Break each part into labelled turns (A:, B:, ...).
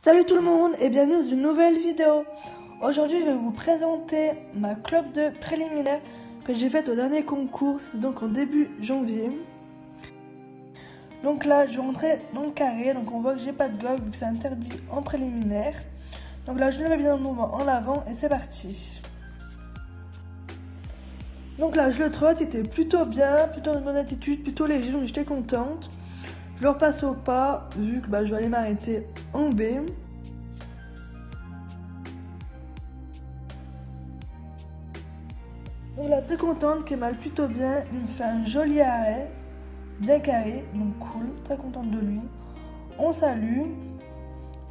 A: Salut tout le monde et bienvenue dans une nouvelle vidéo. Aujourd'hui je vais vous présenter ma clope de préliminaire que j'ai faite au dernier concours, c'est donc en début janvier. Donc là je vais rentrer dans le carré, donc on voit que j'ai pas de gobe vu que c'est interdit en préliminaire. Donc là je le mets bien le mouvement en avant et c'est parti. Donc là je le trotte, il était plutôt bien, plutôt une bonne attitude, plutôt léger, donc j'étais contente. Je le repasse au pas, vu que je vais aller m'arrêter en B. Donc là, très contente qu'il m'aille plutôt bien. Il me fait un joli arrêt, bien carré, donc cool, très contente de lui. On salue,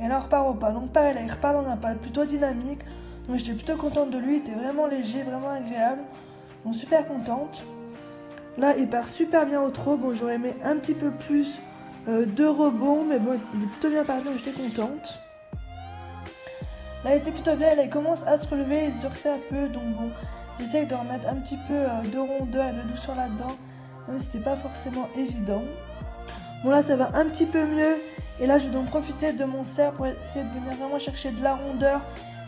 A: et là on repart au pas. Donc pareil, là, il repart dans un pas plutôt dynamique. Donc j'étais plutôt contente de lui, il était vraiment léger, vraiment agréable. Donc super contente. Là, il part super bien au trot. Bon, j'aurais aimé un petit peu plus de rebond, mais bon, il est plutôt bien parti, donc j'étais contente. Là, il était plutôt bien, là, il commence à se relever, il se durcit un peu, donc bon, j'essaye de remettre un petit peu de rondeur et de douceur là-dedans, même si c'était pas forcément évident. Bon, là, ça va un petit peu mieux, et là, je vais donc profiter de mon serre pour essayer de venir vraiment chercher de la rondeur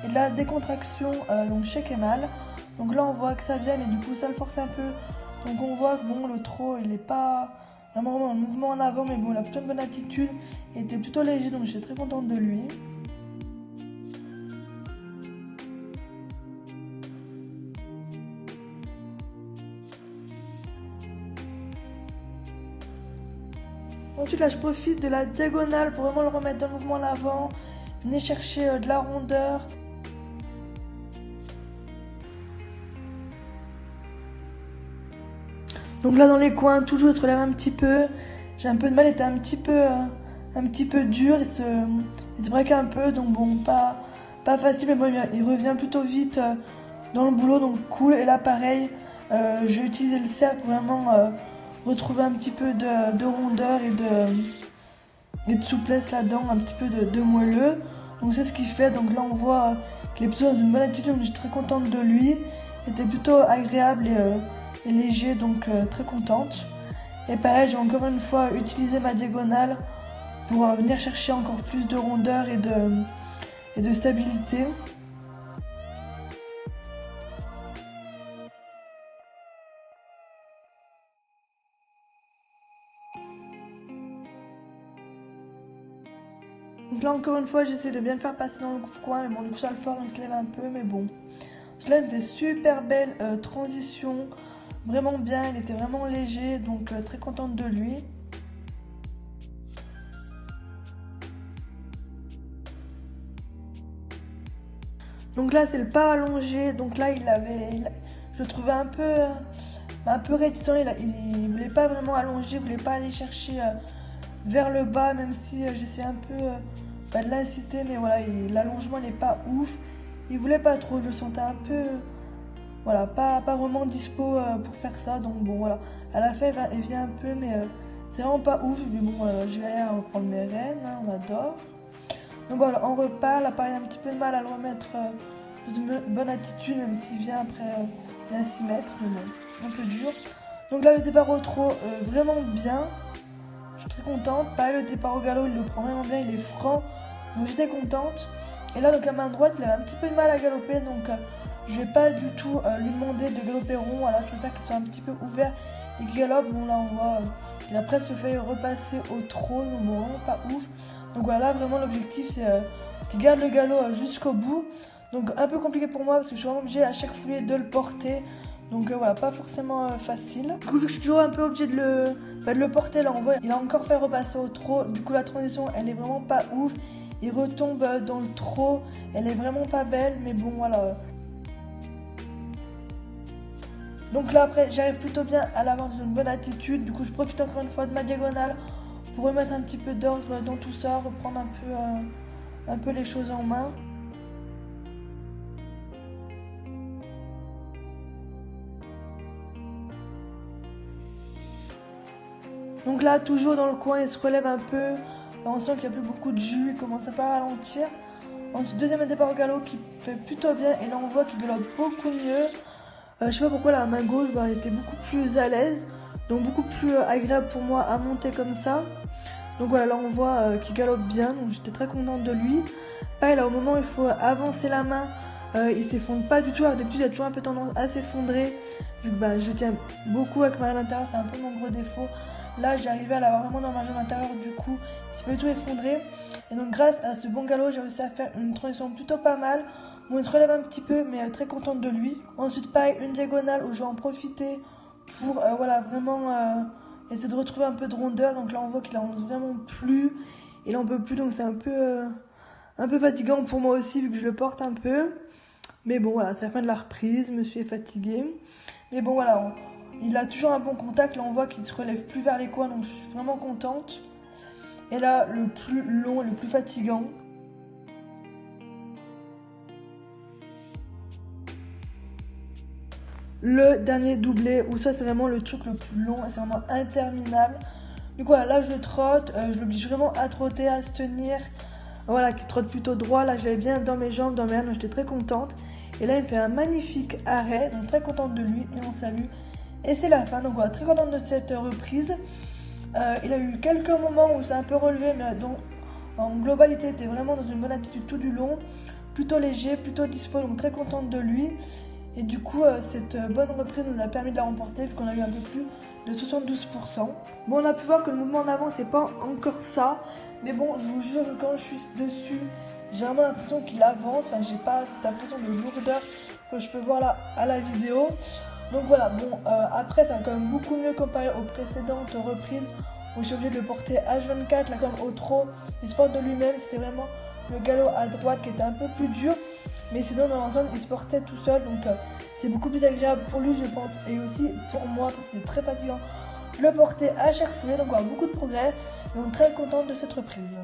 A: et de la décontraction, donc chez Kemal. Donc là, on voit que ça vient, mais du coup, ça le force un peu. Donc on voit que bon, le trot, il est pas vraiment en mouvement en avant, mais bon, il a plutôt une bonne attitude. Il était plutôt léger, donc j'étais très contente de lui. Ensuite, là, je profite de la diagonale pour vraiment le remettre dans le mouvement en avant. Venez chercher de la rondeur. Donc là, dans les coins, toujours, il se relève un petit peu. J'ai un peu de mal, il était un petit peu dur. Il se braque un peu, donc bon, pas facile, mais bon, il revient plutôt vite dans le boulot, donc cool. Et là, pareil, j'ai utilisé le cercle pour vraiment retrouver un petit peu de rondeur et de souplesse là-dedans, un petit peu de moelleux. Donc c'est ce qu'il fait. Donc là, on voit qu'il est plutôt dans une bonne attitude, donc je suis très contente de lui. Il était plutôt agréable et léger, donc très contente. Et pareil, j'ai encore une fois utilisé ma diagonale pour venir chercher encore plus de rondeur et de stabilité. Donc là encore une fois, j'essaie de bien le faire passer dans le coin, mais bon, du coup ça le force, il se lève un peu, mais bon. Cela fait des super belles transitions, vraiment bien, il était vraiment léger, donc très contente de lui. Donc là c'est le pas allongé, donc là je le trouvais un peu réticent, il voulait pas vraiment allonger, il voulait pas aller chercher vers le bas, même si j'essayais un peu de l'inciter, mais voilà, l'allongement n'est pas ouf. Il voulait pas trop, je le sentais un peu, voilà, pas vraiment dispo pour faire ça, donc bon voilà. À la fin il vient un peu, mais c'est vraiment pas ouf, mais bon, je vais aller reprendre mes rênes, hein, on adore. Donc voilà, on repart, là pareil, un petit peu de mal à le remettre dans une bonne attitude, même s'il vient après la 6 mètres, mais bon, un peu dur. Donc là le départ au trot, vraiment bien. Je suis très contente. Pareil, le départ au galop, il le prend vraiment bien, il est franc. Donc j'étais contente. Et là, donc à main droite, il avait un petit peu de mal à galoper. Donc je vais pas du tout lui demander de galoper rond. Alors je préfère qu'il soit un petit peu ouvert et qu'il galope. Bon, là, on voit, il a presque fait repasser au trot. Donc bon, vraiment pas ouf. Donc voilà, vraiment, l'objectif, c'est qu'il garde le galop jusqu'au bout. Donc un peu compliqué pour moi parce que je suis vraiment obligée à chaque foulée de le porter. Donc voilà, pas forcément facile. Du coup, vu que je suis toujours un peu obligée de le porter, là on voit, il a encore fait repasser au trot. Du coup, la transition, elle est vraiment pas ouf. Il retombe dans le trot. Elle est vraiment pas belle, mais bon, voilà. Donc là, après, j'arrive plutôt bien à l'avoir dans une bonne attitude. Du coup, je profite encore une fois de ma diagonale pour remettre un petit peu d'ordre dans tout ça, reprendre un peu les choses en main. Donc là, toujours dans le coin, il se relève un peu. Là, on sent qu'il n'y a plus beaucoup de jus, il commence à pas ralentir. Ensuite, deuxième départ au galop qui fait plutôt bien. Et là, on voit qu'il galope beaucoup mieux. Je sais pas pourquoi la main gauche, elle était beaucoup plus à l'aise. Donc beaucoup plus agréable pour moi à monter comme ça. Donc voilà, là on voit qu'il galope bien, donc j'étais très contente de lui. Pareil, là au moment où il faut avancer la main, il s'effondre pas du tout. Alors d'habitude il a toujours un peu tendance à s'effondrer, vu que je tiens beaucoup avec ma main à l'intérieur, c'est un peu mon gros défaut. Là j'ai arrivé à l'avoir vraiment dans ma jambe intérieure, du coup il s'est pas du tout effondré. Et donc grâce à ce bon galop, j'ai réussi à faire une transition plutôt pas mal. Bon, il se relève un petit peu, mais très contente de lui. Ensuite pareil, une diagonale où je vais en profiter pour voilà, vraiment essayer de retrouver un peu de rondeur. Donc là on voit qu'il avance vraiment plus, il en peut plus, donc c'est un peu fatigant pour moi aussi vu que je le porte un peu. Mais bon voilà, c'est la fin de la reprise, je me suis fatiguée. Mais bon voilà, il a toujours un bon contact, là on voit qu'il se relève plus vers les coins, donc je suis vraiment contente. Et là, le plus long, le plus fatigant. Le dernier doublé, où ça c'est vraiment le truc le plus long, c'est vraiment interminable. Du coup voilà, là je trotte, je l'oblige vraiment à trotter, à se tenir. Voilà, qui trotte plutôt droit, là je l'avais bien dans mes jambes, dans mes hanches, donc j'étais très contente. Et là il me fait un magnifique arrêt, donc très contente de lui, et on salue. Et c'est la fin, donc voilà, très contente de cette reprise. Il a eu quelques moments où c'est un peu relevé, mais en globalité il était vraiment dans une bonne attitude tout du long. Plutôt léger, plutôt dispo, donc très contente de lui. Et du coup, cette bonne reprise nous a permis de la remporter vu qu'on a eu un peu plus de 72%. Bon, on a pu voir que le mouvement en avant, c'est pas encore ça. Mais bon, je vous jure que quand je suis dessus, j'ai vraiment l'impression qu'il avance. Enfin, j'ai pas cette impression de lourdeur que je peux voir là à la vidéo. Donc voilà, bon, après, ça va quand même beaucoup mieux comparé aux précédentes reprises où je suis obligée de le porter H24. Là, comme au trot, il se porte de lui-même. C'était vraiment le galop à droite qui était un peu plus dur. Mais sinon, dans l'ensemble, il se portait tout seul. Donc, c'est beaucoup plus agréable pour lui, je pense. Et aussi pour moi, parce que c'est très fatigant de le porter à chaque foulée. Donc, voilà, beaucoup de progrès. Donc, très contente de cette reprise.